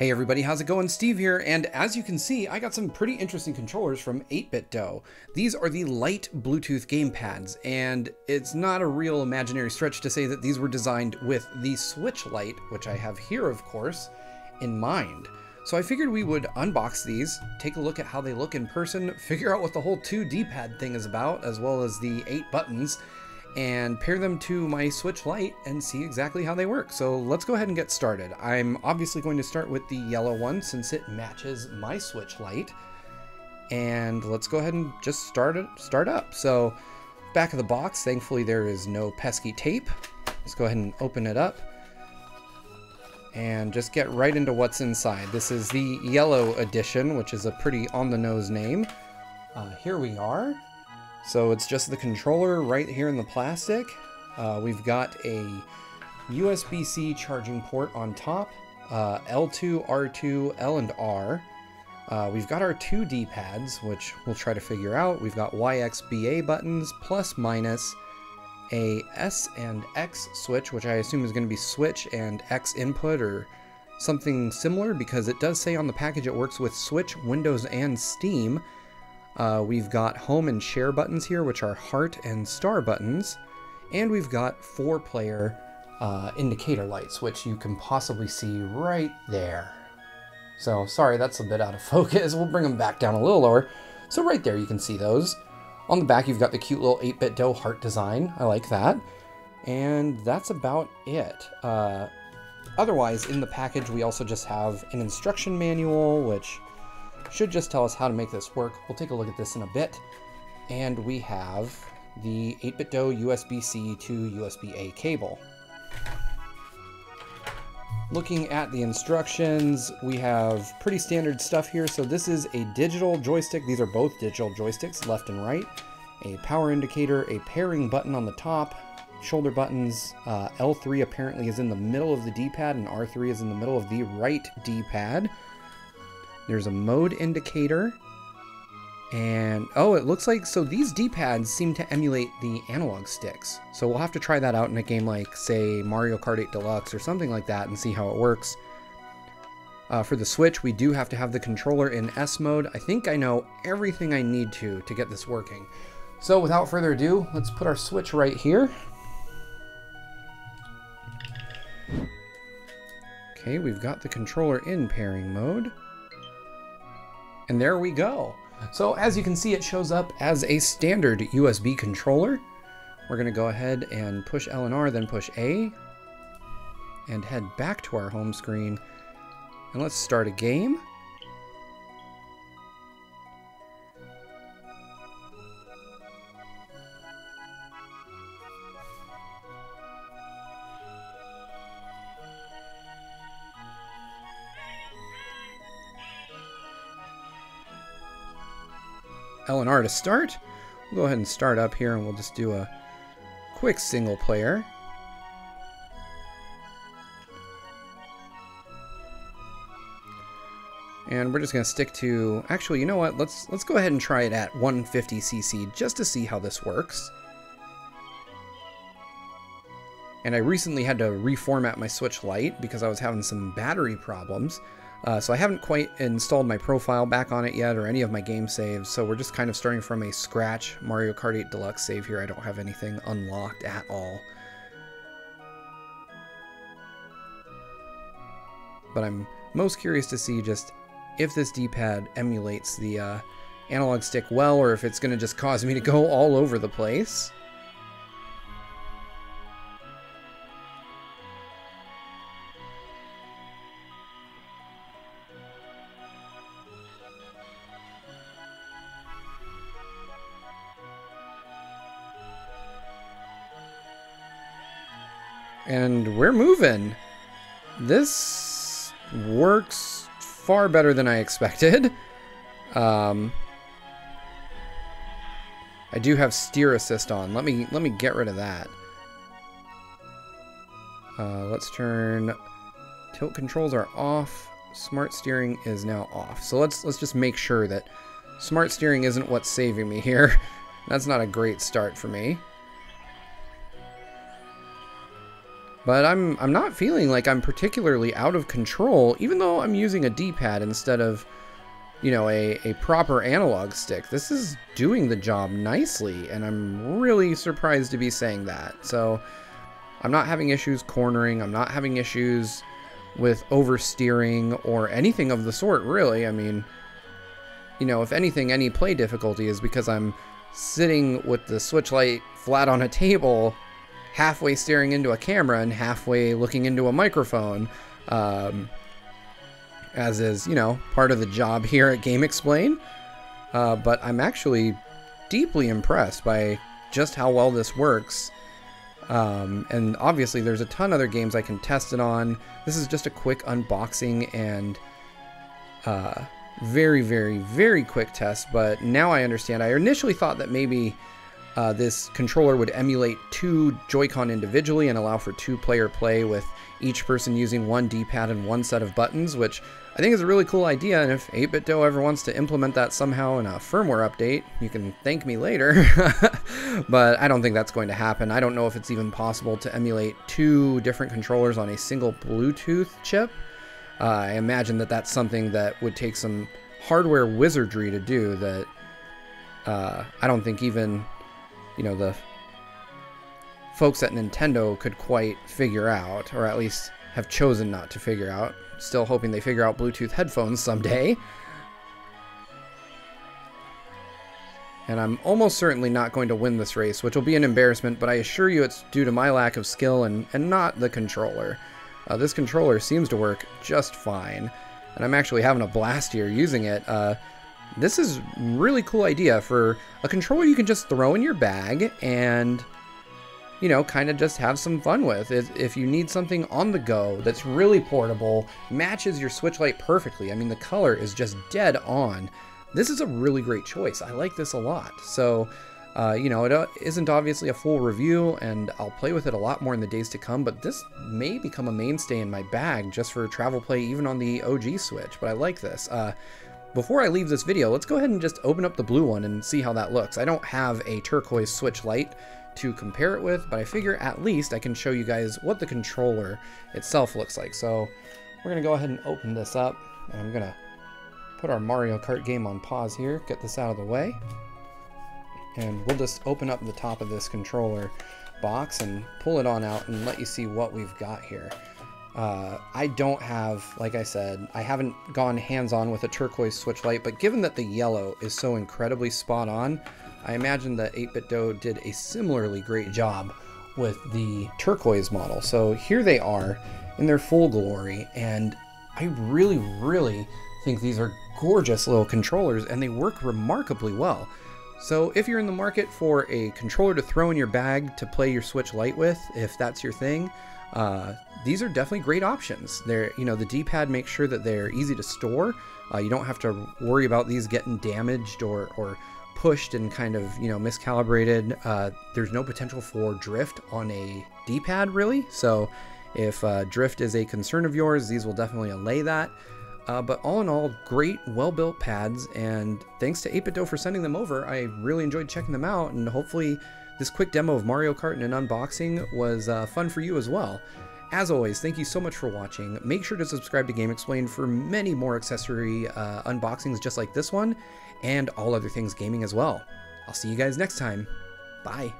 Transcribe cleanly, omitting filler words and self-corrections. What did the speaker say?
Hey everybody, how's it going? Steve here, and as you can see, I got some pretty interesting controllers from 8Bitdo. These are the Lite Bluetooth Gamepads, and it's not a real imaginary stretch to say that these were designed with the Switch Lite, which I have here of course, in mind. So I figured we would unbox these, take a look at how they look in person, figure out what the whole 2D-pad thing is about, as well as the 8 buttons, and pair them to my Switch Lite and see exactly how they work. So let's go ahead and get started. I'm obviously going to start with the yellow one since it matches my Switch Lite. And let's go ahead and just start up. So back of the box, thankfully there is no pesky tape. Let's go ahead and open it up and just get right into what's inside. This is the yellow edition, which is a pretty on-the-nose name. Here we are. So it's just the controller right here in the plastic. We've got a USB-C charging port on top, L2, R2, L and R. We've got our 2 D-pads, which we'll try to figure out. We've got YXBA buttons, plus, minus, a S and X switch, which I assume is going to be switch and X input or something similar, because it does say on the package it works with Switch, Windows, and Steam. We've got home and share buttons here, which are heart and star buttons, and we've got 4-player indicator lights, which you can possibly see right there. So sorry, that's a bit out of focus. We'll bring them back down a little lower. So right there you can see those. On the back you've got the cute little 8Bitdo heart design. I like that. And that's about it. Otherwise, in the package we also just have an instruction manual, which should just tell us how to make this work. We'll take a look at this in a bit. And we have the 8Bitdo USB-C to USB-A cable. Looking at the instructions, we have pretty standard stuff here. So this is a digital joystick. These are both digital joysticks, left and right. A power indicator, a pairing button on the top, shoulder buttons. L3 apparently is in the middle of the D-pad, and R3 is in the middle of the right D-pad. There's a mode indicator, and oh, it looks like, so these D-pads seem to emulate the analog sticks. So we'll have to try that out in a game like, say, Mario Kart 8 Deluxe or something like that and see how it works. For the Switch, we do have to have the controller in S mode. I think I know everything I need to get this working. So without further ado, let's put our Switch right here. Okay, we've got the controller in pairing mode. And there we go. So as you can see, it shows up as a standard USB controller. We're going to go ahead and push L and R, then push A, and head back to our home screen. And let's start a game. L and R to start. We'll go ahead and start up here, and we'll just do a quick single player. And we're just going to stick to, actually, you know what? Let's go ahead and try it at 150cc just to see how this works. And I recently had to reformat my Switch Lite because I was having some battery problems. So I haven't quite installed my profile back on it yet, or any of my game saves, so we're just kind of starting from a scratch Mario Kart 8 Deluxe save here. I don't have anything unlocked at all. But I'm most curious to see just if this D-pad emulates the analog stick well, or if it's going to just cause me to go all over the place. And we're moving. This works far better than I expected. I do have steer assist on. Let me get rid of that. Let's turn tilt controls are off. Smart steering is now off. So let's just make sure that smart steering isn't what's saving me here. That's not a great start for me. But I'm not feeling like I'm particularly out of control, even though I'm using a D-pad instead of, you know, a proper analog stick. This is doing the job nicely, and I'm really surprised to be saying that. So I'm not having issues cornering, I'm not having issues with oversteering or anything of the sort, really. I mean, you know, if anything, any play difficulty is because I'm sitting with the Switch Lite flat on a table, halfway staring into a camera and halfway looking into a microphone, as is, you know, part of the job here at Game Explain. But I'm actually deeply impressed by just how well this works. And obviously there's a ton of other games I can test it on. This is just a quick unboxing and very, very, very quick test, but now I understand. I initially thought that maybe this controller would emulate 2 Joy-Con individually and allow for 2-player play with each person using one D-pad and one set of buttons, which I think is a really cool idea, and if 8BitDo ever wants to implement that somehow in a firmware update, you can thank me later. But I don't think that's going to happen. I don't know if it's even possible to emulate 2 different controllers on a single Bluetooth chip. I imagine that that's something that would take some hardware wizardry to do that I don't think even, you know, the folks at Nintendo could quite figure out, or at least have chosen not to figure out. Still hoping they figure out Bluetooth headphones someday. And I'm almost certainly not going to win this race, which will be an embarrassment, but I assure you it's due to my lack of skill and not the controller. This controller seems to work just fine, and I'm actually having a blast here using it. This is a really cool idea for a controller you can just throw in your bag and, you know, kind of just have some fun with. If you need something on the go that's really portable, matches your Switch Lite perfectly. I mean, the color is just dead on. This is a really great choice. I like this a lot. So, you know, it isn't obviously a full review, and I'll play with it a lot more in the days to come, but this may become a mainstay in my bag just for travel play, even on the OG Switch, but I like this. Before I leave this video, let's go ahead and just open up the blue one and see how that looks. I don't have a turquoise Switch Lite to compare it with, but I figure at least I can show you guys what the controller itself looks like. So we're gonna go ahead and open this up, and I'm gonna put our Mario Kart game on pause here, get this out of the way, and we'll just open up the top of this controller box and pull it on out and let you see what we've got here. I don't have, like I said, I haven't gone hands-on with a turquoise Switch Lite, but given that the yellow is so incredibly spot on, I imagine that 8BitDo did a similarly great job with the turquoise model. So here they are in their full glory, and I really, really think these are gorgeous little controllers, and they work remarkably well. So if you're in the market for a controller to throw in your bag to play your Switch Lite with, if that's your thing, these are definitely great options. They're, you know, the D-pad makes sure that they're easy to store. You don't have to worry about these getting damaged or pushed and kind of, you know, miscalibrated. There's no potential for drift on a D-pad, really. So if drift is a concern of yours, these will definitely allay that. But all in all, great, well-built pads, and thanks to 8BitDo for sending them over. I really enjoyed checking them out, and hopefully this quick demo of Mario Kart and an unboxing was fun for you as well. As always, thank you so much for watching. Make sure to subscribe to Game Explain for many more accessory unboxings just like this one, and all other things gaming as well. I'll see you guys next time. Bye.